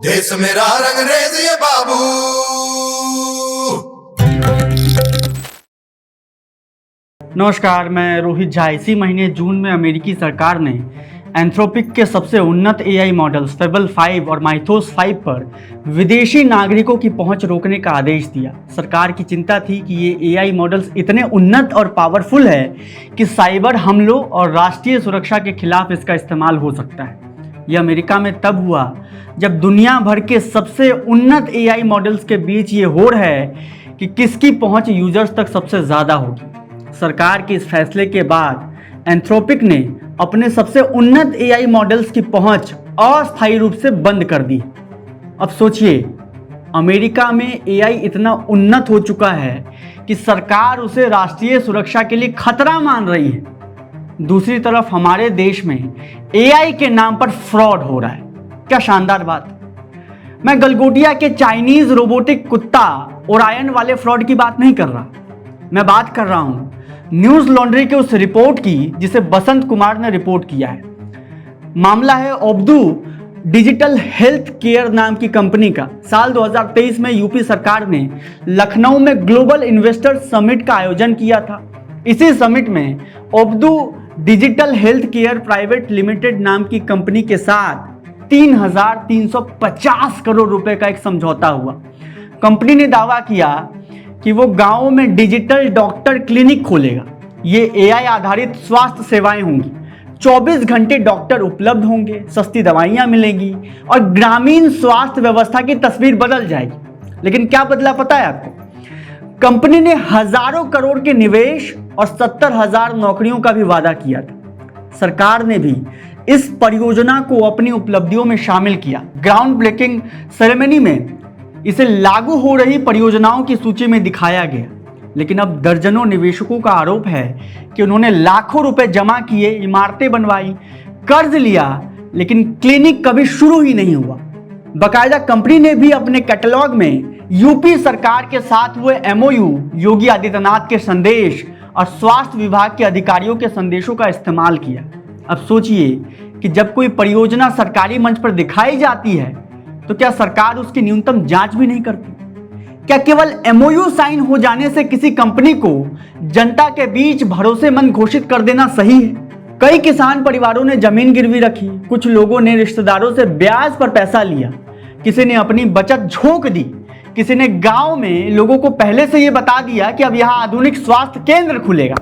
देश मेरा रंगरेज ये बाबू। नमस्कार, मैं रोहित झा। इसी महीने जून में अमेरिकी सरकार ने एंथ्रोपिक के सबसे उन्नत एआई मॉडल्स फेबल 5 और माइथोस 5 पर विदेशी नागरिकों की पहुंच रोकने का आदेश दिया। सरकार की चिंता थी कि ये एआई मॉडल्स इतने उन्नत और पावरफुल है कि साइबर हमलों और राष्ट्रीय सुरक्षा के खिलाफ इसका इस्तेमाल हो सकता है। यह अमेरिका में तब हुआ जब दुनिया भर के सबसे उन्नत एआई मॉडल्स के बीच ये होड़ है कि किसकी पहुंच यूजर्स तक सबसे ज़्यादा होगी। सरकार के इस फैसले के बाद एंथ्रोपिक ने अपने सबसे उन्नत एआई मॉडल्स की पहुंच अस्थायी रूप से बंद कर दी। अब सोचिए, अमेरिका में एआई इतना उन्नत हो चुका है कि सरकार उसे राष्ट्रीय सुरक्षा के लिए खतरा मान रही है। दूसरी तरफ हमारे देश में एआई के नाम पर फ्रॉड हो रहा है। क्या शानदार बात। मैं गलगोटिया के चाइनीज रोबोटिक कुत्ता ओरायन वाले फ्रॉड की बात नहीं कर रहा। मैं बात कर रहा हूं न्यूज लॉन्ड्री के उस रिपोर्ट की जिसे बसंत कुमार ने रिपोर्ट किया है। मामला है ओब्दू डिजिटल हेल्थ केयर नाम की कंपनी का। साल 2023 में यूपी सरकार ने लखनऊ में ग्लोबल इन्वेस्टर समिट का आयोजन किया था। इसी समिट में ओब्दू digital health care private limited नाम की कंपनी के साथ 3,350 करोड़ रुपए का एक समझौता हुआ। कंपनी ने दावा किया कि वो गांवों में डिजिटल डॉक्टर क्लिनिक खोलेगा। ये एआई आधारित स्वास्थ्य सेवाएं होंगी। 24 घंटे डॉक्टर उपलब्ध होंगे, सस्ती दवाइयां मिलेंगी और ग्रामीण स्वास्थ्य व्यवस्था की तस्वीर बदल जाएगी। लेकिन क्या बदला पता है आपको? कंपनी ने हजारों करोड़ के निवेश और 70,000 नौकरियों का भी वादा किया था। सरकार ने भी इस परियोजना को अपनी उपलब्धियों में शामिल किया। ग्राउंड ब्रेकिंग सेरेमनी में इसे लागू हो रही परियोजनाओं की सूची में दिखाया गया। लेकिन अब दर्जनों निवेशकों का आरोप है कि उन्होंने लाखों रुपए जमा किए, इमारतें बनवाई, कर्ज लिया, लेकिन क्लिनिक कभी शुरू ही नहीं हुआ। बाकायदा कंपनी ने भी अपने कैटलॉग में यूपी सरकार के साथ हुए एमओयू, योगी आदित्यनाथ के संदेश और स्वास्थ्य विभाग के अधिकारियों के संदेशों का इस्तेमाल किया। अब सोचिए कि जब कोई परियोजना सरकारी मंच पर दिखाई जाती है तो क्या सरकार उसकी न्यूनतम जांच भी नहीं करती? क्या केवल एमओयू साइन हो जाने से किसी कंपनी को जनता के बीच भरोसेमंद घोषित कर देना सही है? कई किसान परिवारों ने जमीन गिरवी रखी, कुछ लोगों ने रिश्तेदारों से ब्याज पर पैसा लिया, किसी ने अपनी बचत झोंक दी, किसी ने गांव में लोगों को पहले से यह बता दिया कि अब यहां आधुनिक स्वास्थ्य केंद्र खुलेगा।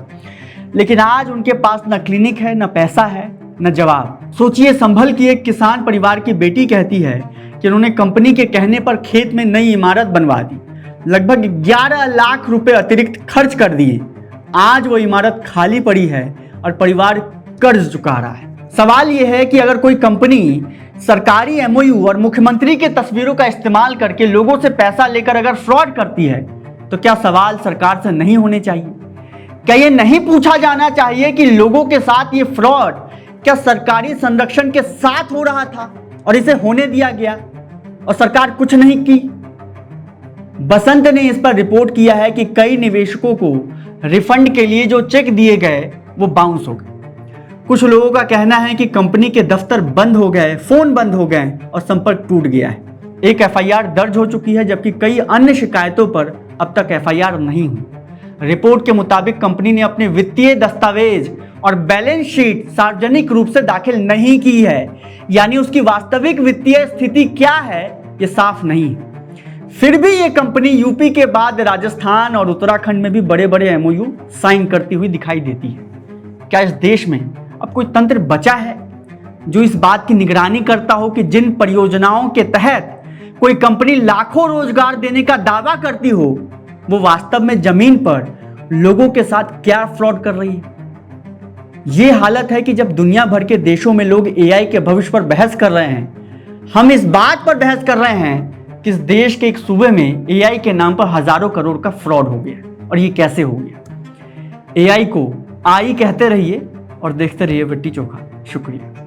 लेकिन आज उनके पास न क्लिनिक है, न पैसा है, न जवाब। सोचिए, संभल की एक किसान परिवार की बेटी कहती है कि उन्होंने कंपनी के कहने पर खेत में नई इमारत बनवा दी, लगभग 11 लाख रुपए अतिरिक्त खर्च कर दिए। आज वो इमारत खाली पड़ी है और परिवार कर्ज चुका रहा है। सवाल यह है कि अगर कोई कंपनी सरकारी एमओयू और मुख्यमंत्री के तस्वीरों का इस्तेमाल करके लोगों से पैसा लेकर अगर फ्रॉड करती है तो क्या सवाल सरकार से नहीं होने चाहिए? क्या ये नहीं पूछा जाना चाहिए कि लोगों के साथ ये फ्रॉड क्या सरकारी संरक्षण के साथ हो रहा था और इसे होने दिया गया और सरकार कुछ नहीं की? बसंत ने इस पर रिपोर्ट किया है कि कई निवेशकों को रिफंड के लिए जो चेक दिए गए वो बाउंस हो गए। कुछ लोगों का कहना है कि कंपनी के दफ्तर बंद हो गए, फोन बंद हो गए और संपर्क टूट गया है। एक एफआईआर दर्ज हो चुकी है, जबकि कई अन्य शिकायतों पर अब तक एफआईआर नहीं हुई। रिपोर्ट के मुताबिक कंपनी ने अपने वित्तीय दस्तावेज और बैलेंस शीट सार्वजनिक रूप से दाखिल नहीं की है, यानी उसकी वास्तविक वित्तीय स्थिति क्या है ये साफ नहीं। फिर भी ये कंपनी यूपी के बाद राजस्थान और उत्तराखंड में भी बड़े बड़े एमओयू साइन करती हुई दिखाई देती है। क्या इस देश में अब कोई तंत्र बचा है जो इस बात की निगरानी करता हो कि जिन परियोजनाओं के तहत कोई कंपनी लाखों रोजगार देने का दावा करती हो वो वास्तव में जमीन पर लोगों के साथ क्या फ्रॉड कर रही है? ये हालत है कि जब दुनिया भर के देशों में लोग एआई के भविष्य पर बहस कर रहे हैं, हम इस बात पर बहस कर रहे हैं कि इस देश के एक सूबे में एआई के नाम पर हजारों करोड़ का फ्रॉड हो गया। और ये कैसे हो गया? एआई को आई कहते रहिए और देखते रहिए लिट्टी चोखा। शुक्रिया।